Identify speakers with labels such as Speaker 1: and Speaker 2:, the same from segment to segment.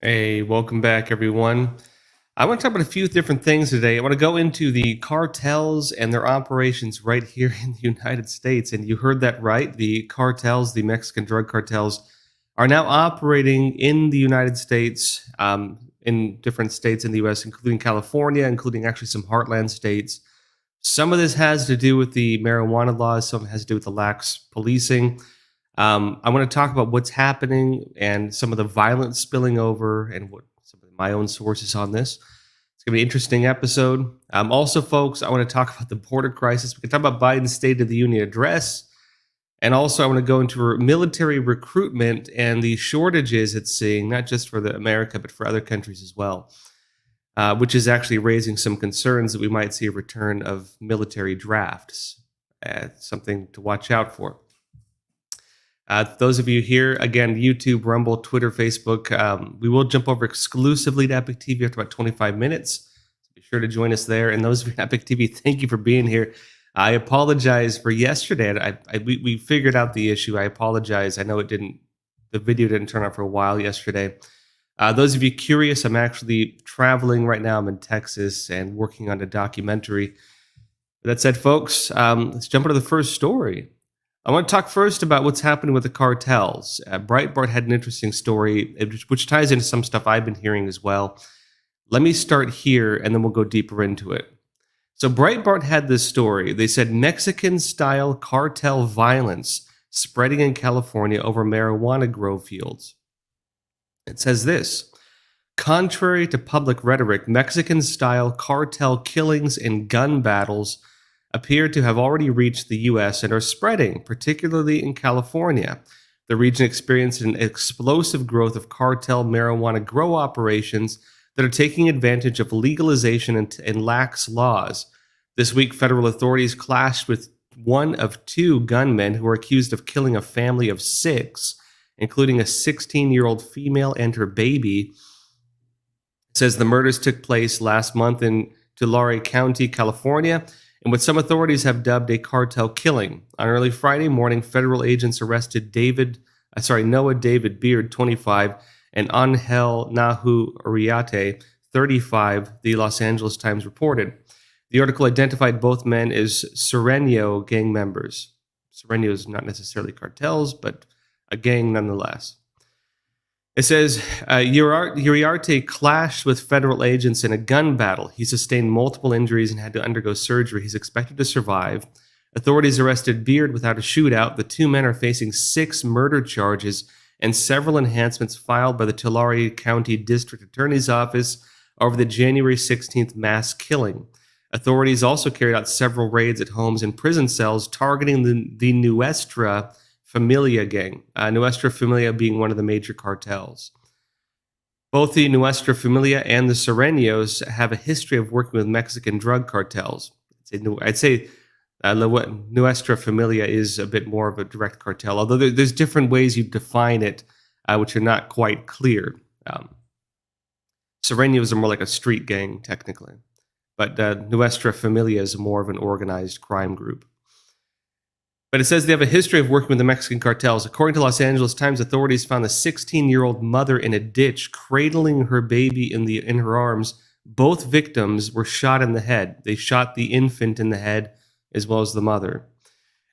Speaker 1: Hey, welcome back, everyone. I want to talk about a few different things today. I want to go into the cartels and their operations right here in the United States. And you heard that right. The cartels, the Mexican drug cartels, are now operating in the United States, in different states in the US, including California, including actually some heartland states. Some of this has to do with the marijuana laws, some has to do with the lax policing. I want to talk about what's happening and some of the violence spilling over and what some of my own sources on this. It's going to be an interesting episode. Also, folks, I want to talk about the border crisis. We can talk about Biden's State of the Union address. And also, I want to go into military recruitment and the shortages it's seeing, not just for America, but for other countries as well, which is actually raising some concerns that we might see a return of military drafts. Something to watch out for. Those of you here, again, YouTube, Rumble, Twitter, Facebook, we will jump over exclusively to Epic TV after about 25 minutes. So be sure to join us there. And those of you at Epic TV, thank you for being here. I apologize for yesterday. We figured out the issue. I apologize. I know the video didn't turn out for a while yesterday. Those of you curious, I'm actually traveling right now. I'm in Texas and working on a documentary. That said, folks, let's jump into the first story. I want to talk first about what's happening with the cartels. Breitbart had an interesting story, which ties into some stuff I've been hearing as well. Let me start here, and then we'll go deeper into it. So Breitbart had this story. They said Mexican-style cartel violence spreading in California over marijuana grow fields. It says this: contrary to public rhetoric, Mexican-style cartel killings and gun battles appear to have already reached the U.S. and are spreading, particularly in California. The region experienced an explosive growth of cartel marijuana grow operations that are taking advantage of legalization and lax laws. This week, federal authorities clashed with one of two gunmen who were accused of killing a family of 6, including a 16-year-old female and her baby. It says the murders took place last month in Tulare County, California, and what some authorities have dubbed a cartel killing. On early Friday morning, federal agents arrested Noah David Beard, 25, and Angel Nahu Uriarte, 35, the Los Angeles Times reported. The article identified both men as Sereno gang members. Sereno is not necessarily cartels, but a gang nonetheless. It says, Uriarte clashed with federal agents in a gun battle. He sustained multiple injuries and had to undergo surgery. He's expected to survive. Authorities arrested Beard without a shootout. The two men are facing 6 murder charges and several enhancements filed by the Tulare County District Attorney's Office over the January 16th mass killing. Authorities also carried out several raids at homes and prison cells targeting the Nuestra Familia gang, Nuestra Familia being one of the major cartels. Both the Nuestra Familia and the Serenos have a history of working with Mexican drug cartels. I'd say Nuestra Familia is a bit more of a direct cartel, although there's different ways you define it, which are not quite clear. Serenos are more like a street gang, technically, but Nuestra Familia is more of an organized crime group. But it says they have a history of working with the Mexican cartels. According to Los Angeles Times, authorities found a 16-year-old mother in a ditch cradling her baby in her arms. Both victims were shot in the head. They shot the infant in the head as well as the mother.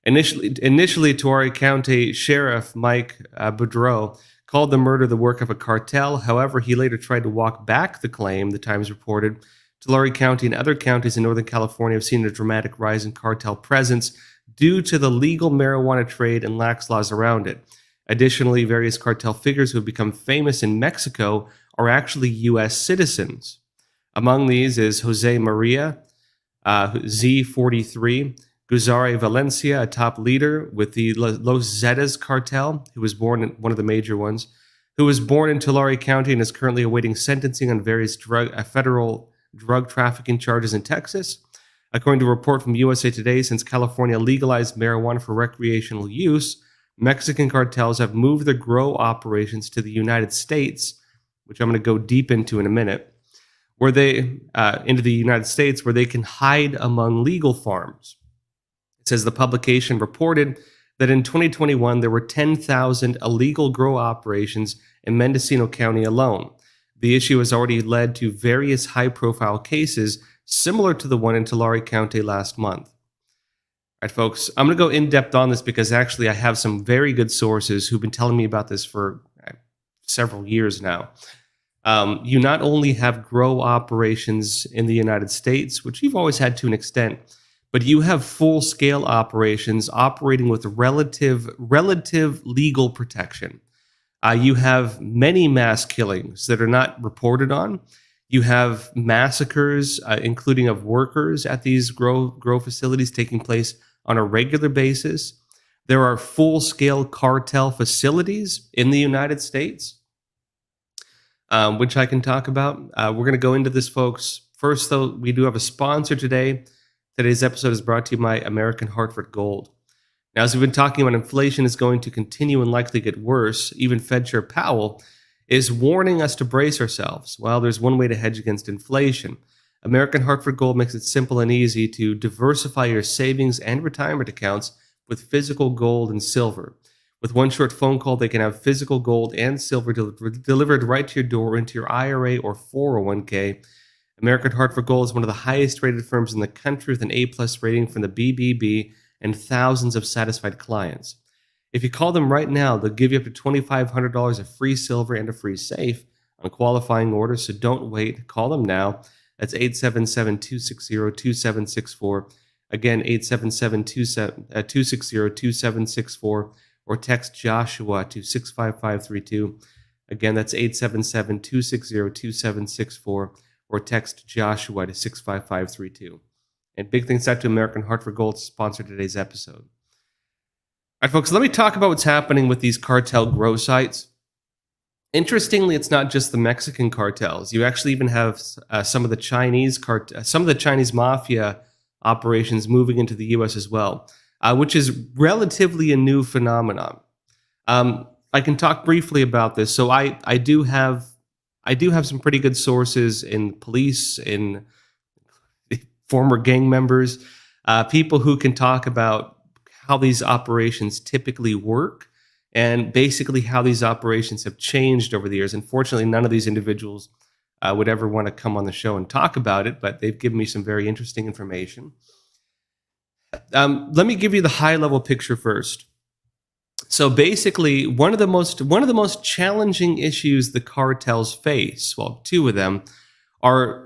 Speaker 1: Initially, Tulare County Sheriff Mike Boudreau called the murder the work of a cartel. However, he later tried to walk back the claim, the Times reported. Tulare County and other counties in Northern California have seen a dramatic rise in cartel presence due to the legal marijuana trade and lax laws around it. Additionally, various cartel figures who have become famous in Mexico are actually U.S. citizens. Among these is Jose Maria, Z43, Guzare Valencia, a top leader with the Los Zetas cartel, who was born in one of the major ones, who was born in Tulare County and is currently awaiting sentencing on various federal drug trafficking charges in Texas. According to a report from USA Today, since California legalized marijuana for recreational use, Mexican cartels have moved their grow operations to the United States, which I'm going to go deep into in a minute, into the United States, where they can hide among legal farms. It says the publication reported that in 2021, there were 10,000 illegal grow operations in Mendocino County alone. The issue has already led to various high profile cases similar to the one in Tulare County last month. All right, folks, I'm going to go in depth on this because actually I have some very good sources who've been telling me about this for several years now. You not only have grow operations in the United States, which you've always had to an extent, but you have full scale operations operating with relative legal protection. You have many mass killings that are not reported on. You have massacres, including of workers at these grow facilities, taking place on a regular basis. There are full scale cartel facilities in the United States, which I can talk about. We're going to go into this, folks. First, though, we do have a sponsor today. Today's episode is brought to you by American Hartford Gold. Now, as we've been talking about, inflation is going to continue and likely get worse. Even Fed Chair Powell is warning us to brace ourselves. Well, there's one way to hedge against inflation. American Hartford Gold makes it simple and easy to diversify your savings and retirement accounts with physical gold and silver. With one short phone call, they can have physical gold and silver delivered right to your door into your IRA or 401k. American Hartford Gold is one of the highest rated firms in the country with an A-plus rating from the BBB and thousands of satisfied clients. If you call them right now, they'll give you up to $2,500 of free silver and a free safe on qualifying orders, so don't wait. Call them now. That's 877-260-2764. Again, 877-260-2764, or text Joshua to 65532. Again, that's 877-260-2764, or text Joshua to 65532. And big thanks out to American Hartford Gold to sponsor today's episode. All right, folks, let me talk about what's happening with these cartel grow sites. Interestingly, it's not just the Mexican cartels. You actually even have some of the Chinese mafia operations moving into the U.S. as well, which is relatively a new phenomenon. I can talk briefly about this. So I do have some pretty good sources in police, in former gang members, people who can talk about how these operations typically work and basically how these operations have changed over the years. Unfortunately, none of these individuals would ever want to come on the show and talk about it, but they've given me some very interesting information. Let me give you the high-level picture first. So basically, one of the most challenging issues the cartels face, well, two of them, are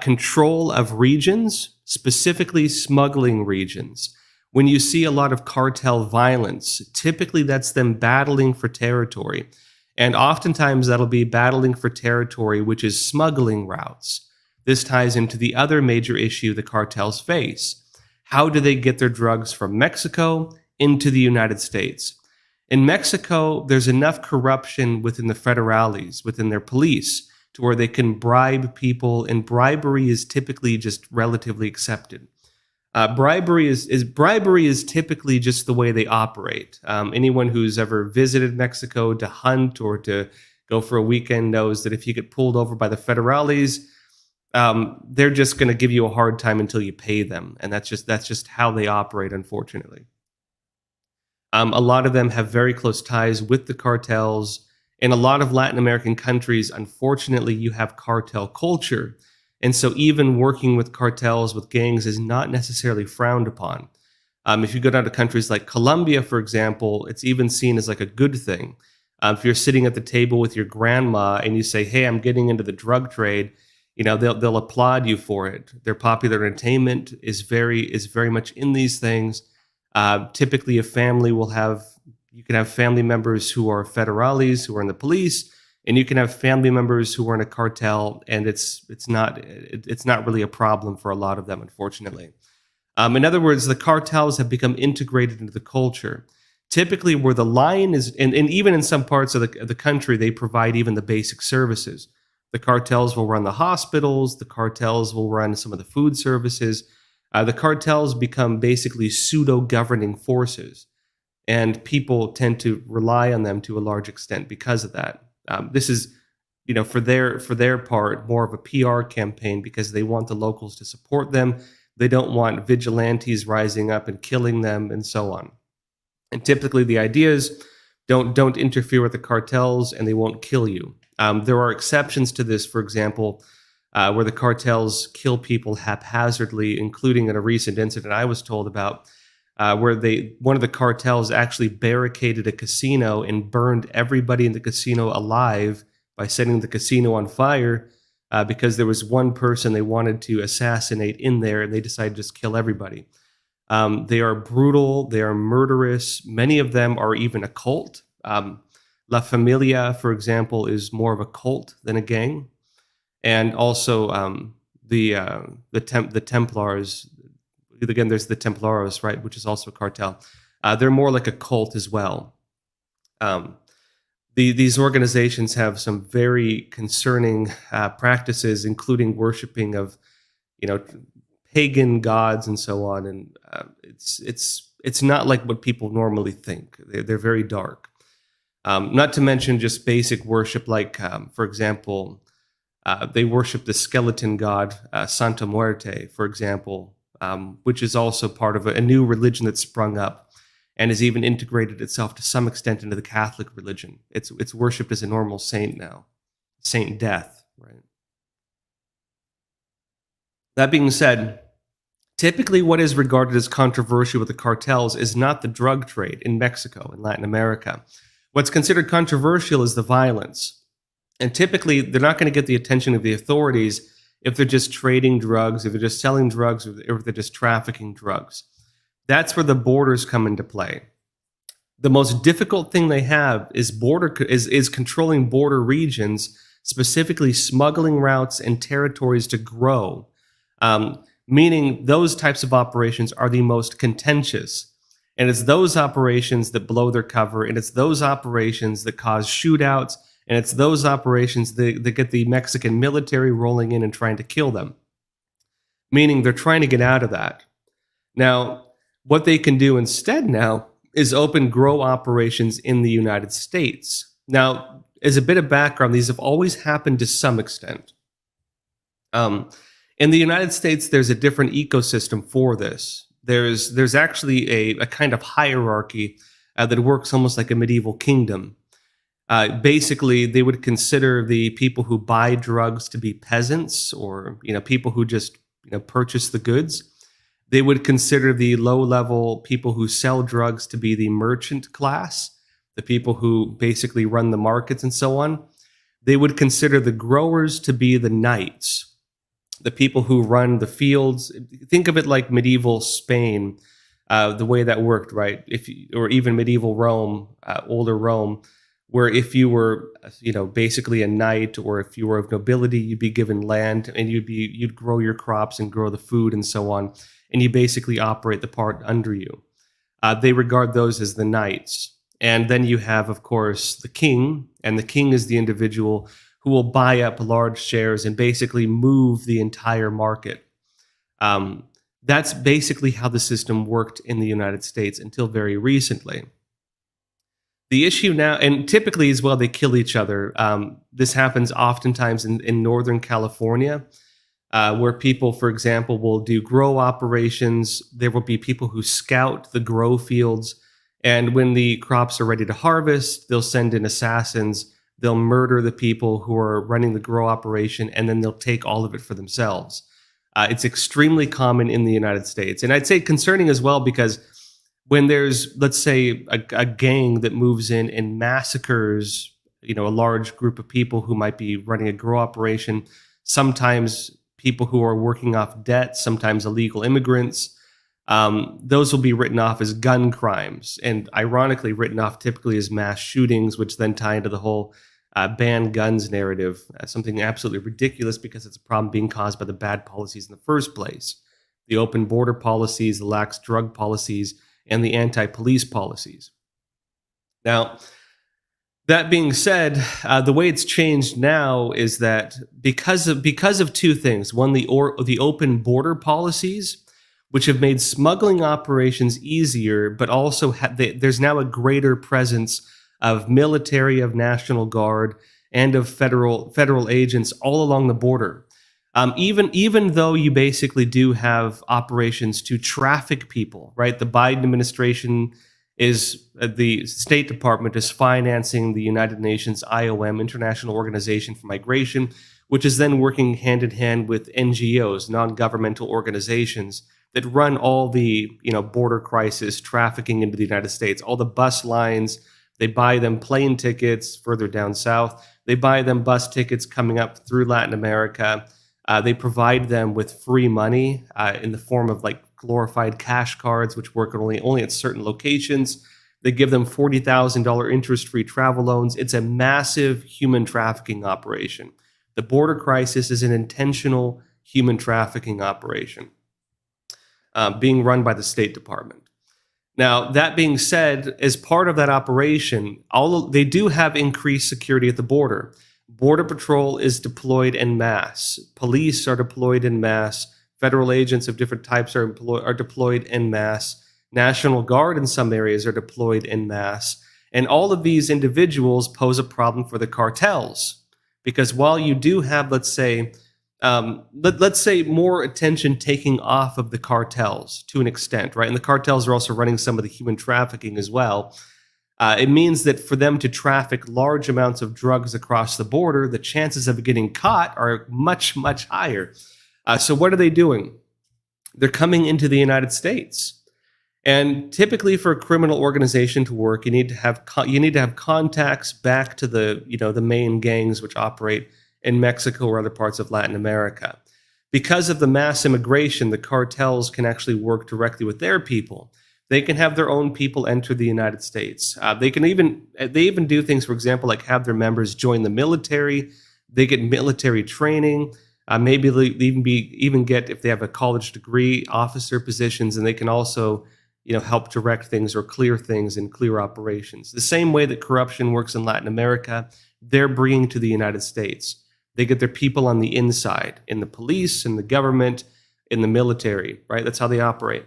Speaker 1: control of regions, specifically smuggling regions. When you see a lot of cartel violence, typically that's them battling for territory. And oftentimes that'll be battling for territory, which is smuggling routes. This ties into the other major issue the cartels face. How do they get their drugs from Mexico into the United States? In Mexico, there's enough corruption within the federales, within their police, to where they can bribe people, and bribery is typically just relatively accepted. Bribery is typically just the way they operate. Anyone who's ever visited Mexico to hunt or to go for a weekend knows that if you get pulled over by the federales, they're just going to give you a hard time until you pay them, and that's just how they operate, unfortunately. A lot of them have very close ties with the cartels. In a lot of Latin American countries, unfortunately, you have cartel culture. And so even working with cartels, with gangs, is not necessarily frowned upon. If you go down to countries like Colombia, for example, it's even seen as like a good thing. If you're sitting at the table with your grandma and you say, "Hey, I'm getting into the drug trade," they'll applaud you for it. Their popular entertainment is very much in these things. Typically, a family you can have family members who are federales, who are in the police, and you can have family members who are in a cartel, and it's not really a problem for a lot of them, unfortunately. In other words, the cartels have become integrated into the culture. Typically, where the line is, and even in some parts of the country, they provide even the basic services. The cartels will run the hospitals. The cartels will run some of the food services. The cartels become basically pseudo-governing forces, and people tend to rely on them to a large extent because of that. This is, for their part, more of a PR campaign because they want the locals to support them. They don't want vigilantes rising up and killing them and so on. And typically the idea is Don't interfere with the cartels, and they won't kill you. There are exceptions to this, for example, where the cartels kill people haphazardly, including in a recent incident I was told about, where one of the cartels actually barricaded a casino and burned everybody in the casino alive by setting the casino on fire, because there was one person they wanted to assassinate in there, and they decided to just kill everybody. They are brutal. They are murderous. Many of them are even a cult. La Familia, for example, is more of a cult than a gang, and also the Templars. Again, there's the Templaros, right, which is also a cartel. They're more like a cult as well. These organizations have some very concerning practices, including worshiping of, you know, pagan gods and so on. And it's not like what people normally think. They're very dark. Not to mention just basic worship, like, for example, they worship the skeleton god Santa Muerte, for example, which is also part of a new religion that's sprung up and has even integrated itself to some extent into the Catholic religion. It's worshipped as a normal saint now, Saint Death, right? That being said, typically what is regarded as controversial with the cartels is not the drug trade in Mexico and Latin America. What's considered controversial is the violence. And typically, they're not going to get the attention of the authorities if they're just trading drugs, if they're just selling drugs, or if they're just trafficking drugs. That's where the borders come into play. The most difficult thing they have is controlling border regions, specifically smuggling routes and territories to grow. Meaning those types of operations are the most contentious. And it's those operations that blow their cover, and it's those operations that cause shootouts, and it's those operations that get the Mexican military rolling in and trying to kill them. Meaning they're trying to get out of that. Now, what they can do instead now is open grow operations in the United States. Now, as a bit of background, these have always happened to some extent. In the United States, there's a different ecosystem for this. There's actually a kind of hierarchy that works almost like a medieval kingdom. Basically, they would consider the people who buy drugs to be peasants, or people who just purchase the goods. They would consider the low-level people who sell drugs to be the merchant class, the people who basically run the markets and so on. They would consider the growers to be the knights, the people who run the fields. Think of it like medieval Spain, the way that worked, right? Or even medieval Rome, older Rome, where if you were, basically a knight, or if you were of nobility, you'd be given land, and you'd grow your crops and grow the food and so on, and you basically operate the part under you. They regard those as the knights. And then you have, of course, the king, and the king is the individual who will buy up large shares and basically move the entire market. That's basically how the system worked in the United States until very recently. The issue now, and typically as well, they kill each other. This happens oftentimes in Northern California, where people, for example, will do grow operations. There will be people who scout the grow fields, and when the crops are ready to harvest, they'll send in assassins. They'll murder the people who are running the grow operation, and then they'll take all of it for themselves. It's extremely common in the United States. And I'd say concerning as well, because when there's, let's say, a gang that moves in and massacres, a large group of people who might be running a grow operation, sometimes people who are working off debt, sometimes illegal immigrants, those will be written off as gun crimes, and ironically written off typically as mass shootings, which then tie into the whole ban guns narrative, something absolutely ridiculous because it's a problem being caused by the bad policies in the first place. The open border policies, the lax drug policies, and the anti-police policies. Now, that being said, the way it's changed now is that because of two things. One, the open border policies, which have made smuggling operations easier, but also there's now a greater presence of military, of National Guard, and of federal agents all along the border. Even though you basically do have operations to traffic people, right? The Biden administration is the State Department is financing the United Nations IOM, International Organization for Migration, which is then working hand in hand with NGOs, non-governmental organizations that run all the border crisis trafficking into the United States, all the bus lines. They buy them plane tickets further down south. They buy them bus tickets coming up through Latin America. They provide them with free money in the form of like glorified cash cards, which work only at certain locations. They give them $40,000 interest-free travel loans. It's a massive human trafficking operation. The border crisis is an intentional human trafficking operation being run by the State Department. Now, that being said, as part of that operation, they do have increased security at the border. Border Patrol is deployed en masse. Police are deployed en masse. Federal agents of different types are deployed en masse. National Guard in some areas are deployed en masse. And all of these individuals pose a problem for the cartels. Because while you do have, let's say more attention taking off of the cartels to an extent, right? And the cartels are also running some of the human trafficking as well. It means that for them to traffic large amounts of drugs across the border, the chances of getting caught are much, much higher. So what are they doing? They're coming into the United States. And typically for a criminal organization to work, you need to have contacts back to the main gangs which operate in Mexico or other parts of Latin America. Because of the mass immigration, the cartels can actually work directly with their people. They can have their own people enter the United States. They even do things, for example, like have their members join the military. They get military training. Maybe they even get, if they have a college degree, officer positions, and they can also help direct things or clear things in clear operations. The same way that corruption works in Latin America, they're bringing to the United States. They get their people on the inside, in the police, in the government, in the military, right? That's how they operate.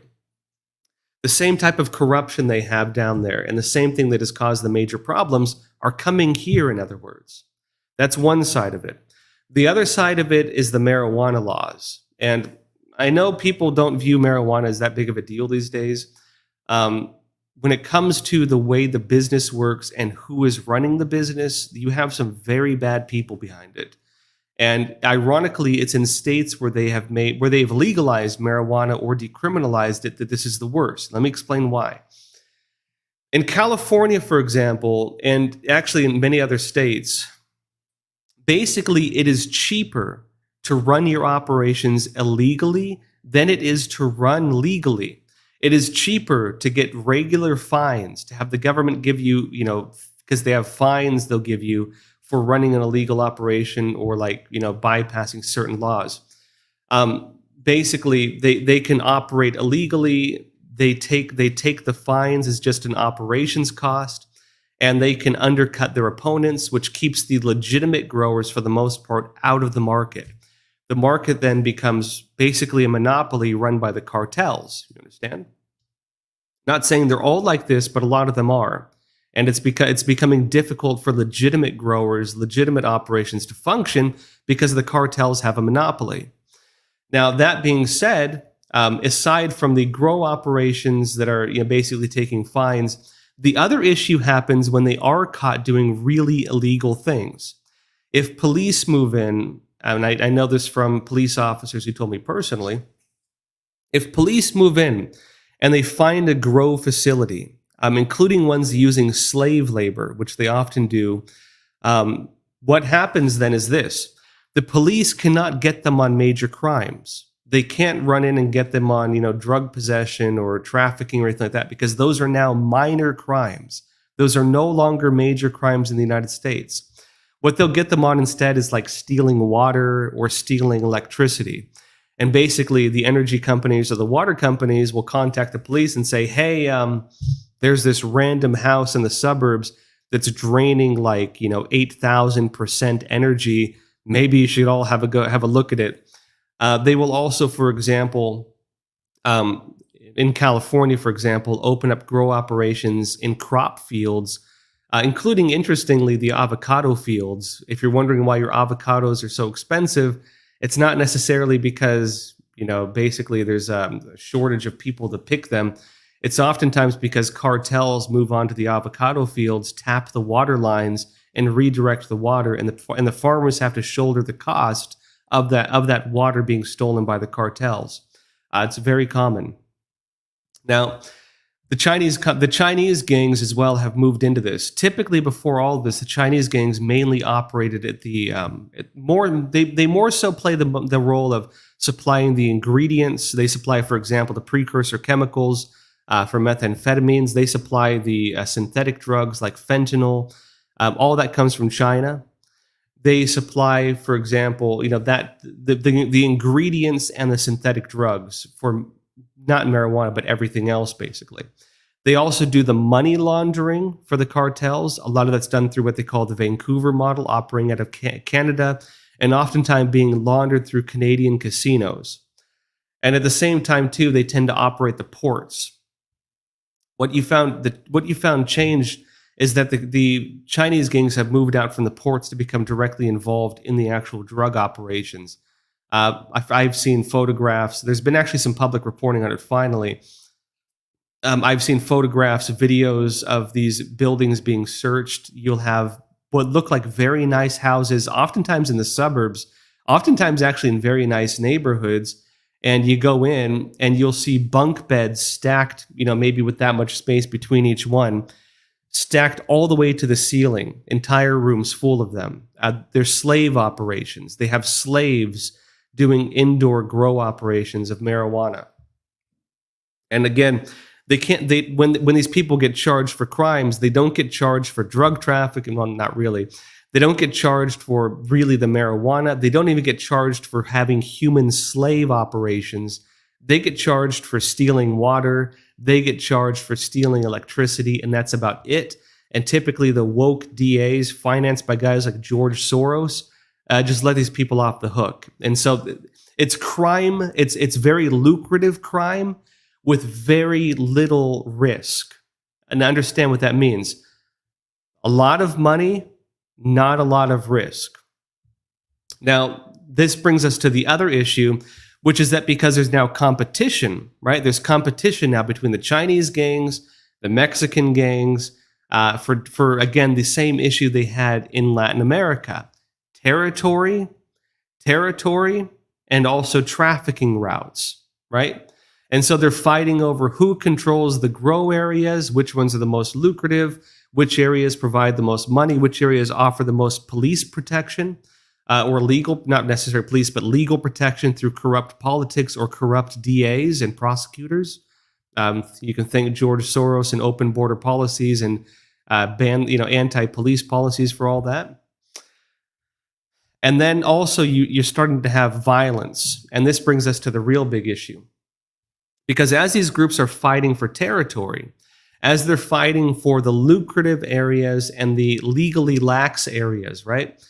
Speaker 1: The same type of corruption they have down there and the same thing that has caused the major problems are coming here, in other words. That's one side of it. The other side of it is the marijuana laws. And I know people don't view marijuana as that big of a deal these days. When it comes to the way the business works and who is running the business, you have some very bad people behind it. And ironically, it's in states where they've legalized marijuana or decriminalized it that this is the worst. Let me explain why. In California, for example, and actually in many other states, basically it is cheaper to run your operations illegally than it is to run legally. It is cheaper to get regular fines, to have the government give you, because they have fines they'll give you for running an illegal operation or bypassing certain laws. Basically, they can operate illegally. They take the fines as just an operations cost, and they can undercut their opponents, which keeps the legitimate growers, for the most part, out of the market. The market then becomes basically a monopoly run by the cartels. You understand? Not saying they're all like this, but a lot of them are. And it's becoming difficult for legitimate growers, legitimate operations to function because the cartels have a monopoly. Now, that being said, aside from the grow operations that are basically taking fines, the other issue happens when they are caught doing really illegal things. If police move in, and I know this from police officers who told me personally, if police move in and they find a grow facility, including ones using slave labor, which they often do, what happens then is this. The police cannot get them on major crimes. They can't run in and get them on, drug possession or trafficking or anything like that, because those are now minor crimes. Those are no longer major crimes in the United States. What they'll get them on instead is like stealing water or stealing electricity. And basically, the energy companies or the water companies will contact the police and say, hey, there's this random house in the suburbs that's draining 8,000% energy. Maybe you should all have a look at it. They will also, for example, in California, for example, open up grow operations in crop fields, including, interestingly, the avocado fields. If you're wondering why your avocados are so expensive, it's not necessarily because, basically there's a shortage of people to pick them. It's oftentimes because cartels move onto the avocado fields, tap the water lines, and redirect the water, and the farmers have to shoulder the cost of that water being stolen by the cartels. It's very common. Now, the Chinese gangs as well have moved into this. Typically, before all of this, the Chinese gangs mainly operated at they more so play the role of supplying the ingredients. They supply, for example, the precursor chemicals for methamphetamines. They supply the synthetic drugs like fentanyl. All that comes from China. They supply, for example, that the ingredients and the synthetic drugs for not marijuana, but everything else, basically. They also do the money laundering for the cartels. A lot of that's done through what they call the Vancouver model, operating out of Canada, and oftentimes being laundered through Canadian casinos. And at the same time, too, they tend to operate the ports. What you found changed is that the Chinese gangs have moved out from the ports to become directly involved in the actual drug operations. I've seen photographs. There's been actually some public reporting on it finally. I've seen photographs, videos of these buildings being searched. You'll have what look like very nice houses, oftentimes in the suburbs, oftentimes actually in very nice neighborhoods. And you go in and you'll see bunk beds stacked, maybe with that much space between each one, stacked all the way to the ceiling, entire rooms full of them. They're slave operations. They have slaves doing indoor grow operations of marijuana. And again, when these people get charged for crimes, they don't get charged for drug trafficking. Well, not really. They don't get charged for really the marijuana. They don't even get charged for having human slave operations. They get charged for stealing water. They get charged for stealing electricity, and that's about it. And typically the woke DAs, financed by guys like George Soros, just let these people off the hook. And so it's crime. It's very lucrative crime with very little risk. And understand what that means. A lot of money, not a lot of risk. Now, this brings us to the other issue, which is that because there's now competition, right? There's competition now between the Chinese gangs, the Mexican gangs, for again, the same issue they had in Latin America. Territory, and also trafficking routes, right? And so they're fighting over who controls the grow areas, which ones are the most lucrative, which areas provide the most money, which areas offer the most police protection, or legal, not necessarily police, but legal protection through corrupt politics or corrupt DAs and prosecutors. You can thank George Soros and open border policies and anti-police policies for all that. And then also you're starting to have violence. And this brings us to the real big issue. Because as these groups are fighting for territory, as they're fighting for the lucrative areas and the legally lax areas, right?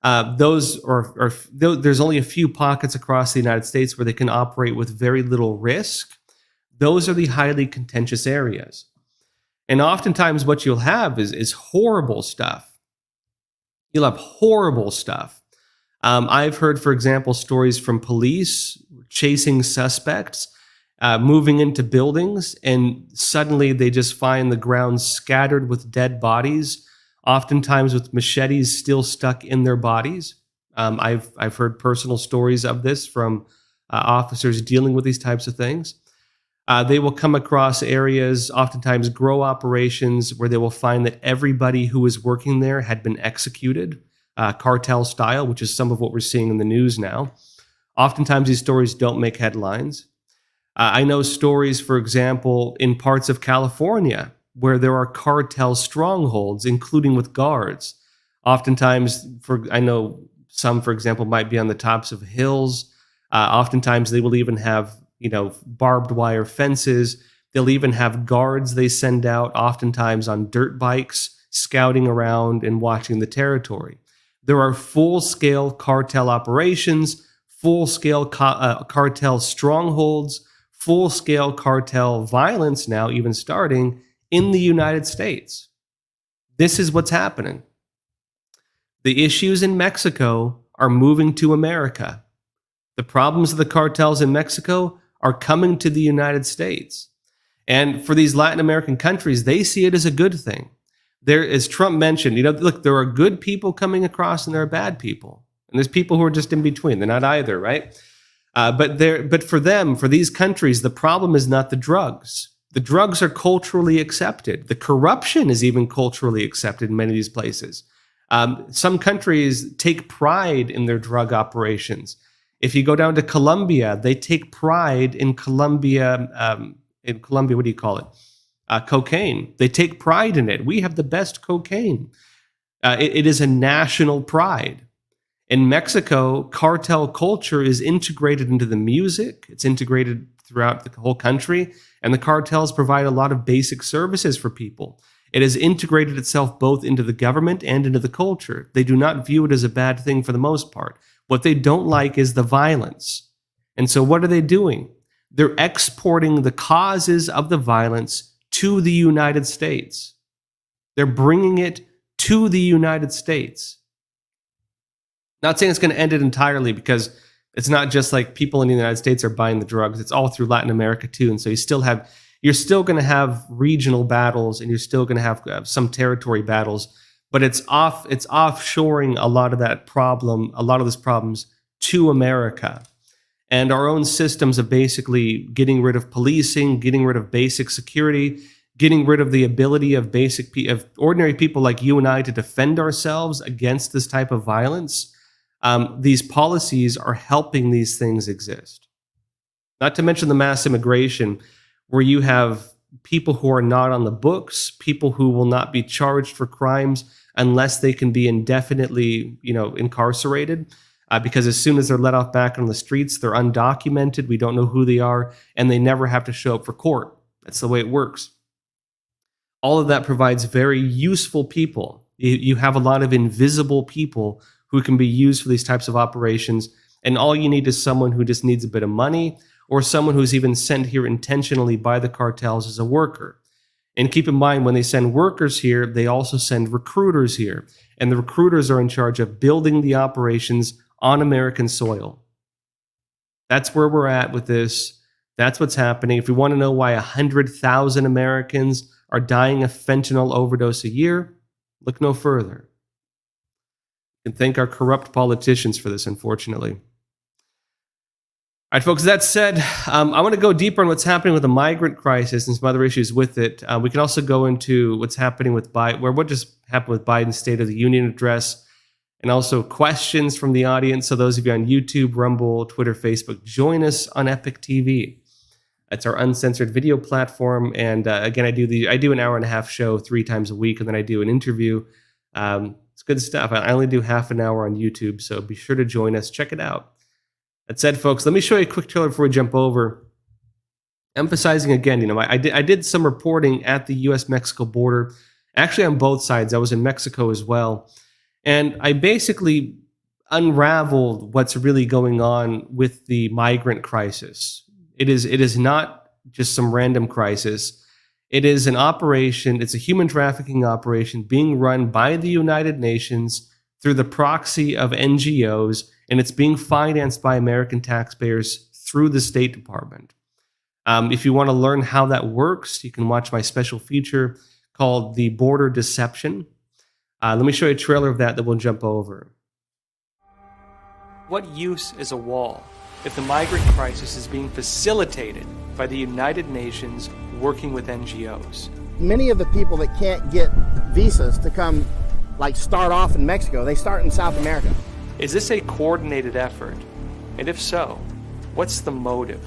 Speaker 1: There's only a few pockets across the United States where they can operate with very little risk. Those are the highly contentious areas. And oftentimes what you'll have is horrible stuff. You'll have horrible stuff. I've heard, for example, stories from police chasing suspects, moving into buildings, and suddenly they just find the ground scattered with dead bodies, oftentimes with machetes still stuck in their bodies. I've heard personal stories of this from officers dealing with these types of things. They will come across areas, oftentimes grow operations, where they will find that everybody who was working there had been executed, cartel style, which is some of what we're seeing in the news now. Oftentimes these stories don't make headlines. I know stories, for example, in parts of California where there are cartel strongholds, including with guards. Oftentimes, I know some, for example, might be on the tops of hills. Oftentimes they will even have, barbed wire fences. They'll even have guards they send out, oftentimes on dirt bikes, scouting around and watching the territory. There are full-scale cartel operations, full-scale cartel strongholds, full-scale cartel violence now even starting in the United States. This is what's happening. The issues in Mexico are moving to America. The problems of the cartels in Mexico are coming to the United States. And for these Latin American countries, they see it as a good thing. There, as Trump mentioned, look, there are good people coming across and there are bad people. And there's people who are just in between. They're not either, right? But for them, for these countries, the problem is not the drugs. The drugs are culturally accepted. The corruption is even culturally accepted in many of these places. Some countries take pride in their drug operations. If you go down to Colombia, they take pride in Colombia. What do you call it? Cocaine. They take pride in it. We have the best cocaine. It is a national pride. In Mexico, cartel culture is integrated into the music. It's integrated throughout the whole country, and the cartels provide a lot of basic services for people. It has integrated itself both into the government and into the culture. They do not view it as a bad thing for the most part. What they don't like is the violence. And so what are they doing? They're exporting the causes of the violence to the United States. They're bringing it to the United States. Not saying it's going to end it entirely, because it's not just like people in the United States are buying the drugs. It's all through Latin America too. And so you're still going to have regional battles, and you're still going to have some territory battles, but it's offshoring a lot of those problems to America. And our own systems of basically getting rid of policing, getting rid of basic security, getting rid of the ability of ordinary people like you and I to defend ourselves against this type of violence. These policies are helping these things exist. Not to mention the mass immigration, where you have people who are not on the books, people who will not be charged for crimes unless they can be indefinitely, incarcerated. Because as soon as they're let off back on the streets, they're undocumented. We don't know who they are, and they never have to show up for court. That's the way it works. All of that provides very useful people. You have a lot of invisible people who can be used for these types of operations, and all you need is someone who just needs a bit of money, or someone who's even sent here intentionally by the cartels as a worker. And keep in mind, when they send workers here, they also send recruiters here, and the recruiters are in charge of building the operations on American soil. That's where we're at with this. That's what's happening. If you want to know why 100,000 Americans are dying of fentanyl overdose a year, look no further. You can thank our corrupt politicians for this, unfortunately. All right, folks, that said, I want to go deeper on what's happening with the migrant crisis and some other issues with it. We can also go into what's happening with what just happened with Biden's State of the Union address, and also questions from the audience. So those of you on YouTube, Rumble, Twitter, Facebook, join us on Epic TV. That's our uncensored video platform. And again, I do an hour and a half show 3 times a week, and then I do an interview. It's good stuff. I only do half an hour on YouTube, so be sure to join us. Check it out. That said, folks, let me show you a quick trailer before we jump over. Emphasizing again, I did some reporting at the U.S.-Mexico border, actually on both sides. I was in Mexico as well. And I basically unraveled what's really going on with the migrant crisis. It is not just some random crisis. It is an operation. It's a human trafficking operation being run by the United Nations through the proxy of NGOs, and it's being financed by American taxpayers through the State Department. If you want to learn how that works, you can watch my special feature called The Border Deception. Let me show you a trailer of that we'll jump over. What use is a wall if the migrant crisis is being facilitated by the United Nations working with NGOs?
Speaker 2: Many of the people that can't get visas to come, start off in Mexico, they start in South America.
Speaker 1: Is this a coordinated effort? And if so, what's the motive?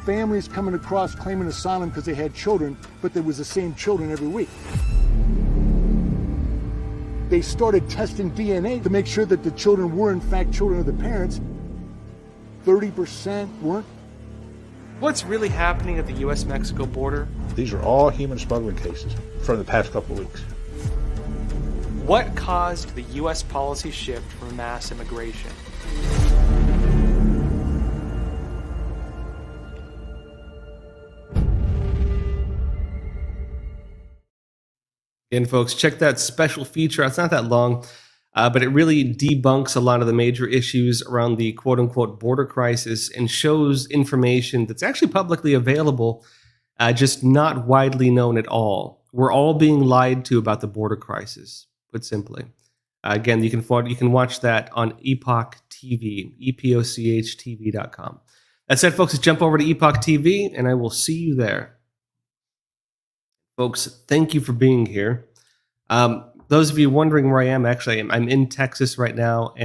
Speaker 3: Families coming across claiming asylum because they had children, but there was the same children every week. They started testing DNA to make sure that the children were in fact children of the parents. 30% weren't.
Speaker 1: What's really happening at the U.S.-Mexico border?
Speaker 4: These are all human smuggling cases from the past couple of weeks.
Speaker 1: What caused the U.S. policy shift from mass immigration? Again, folks, check that special feature. It's not that long, but it really debunks a lot of the major issues around the quote-unquote border crisis and shows information that's actually publicly available just not widely known at all. We're all being lied to about the border crisis, put simply. Again, you can watch that on Epoch TV, epochtv.com. That said, folks, let's jump over to Epoch TV, and I will see you there. Folks, thank you for being here. Those of you wondering where I am, actually, I'm in Texas right now, and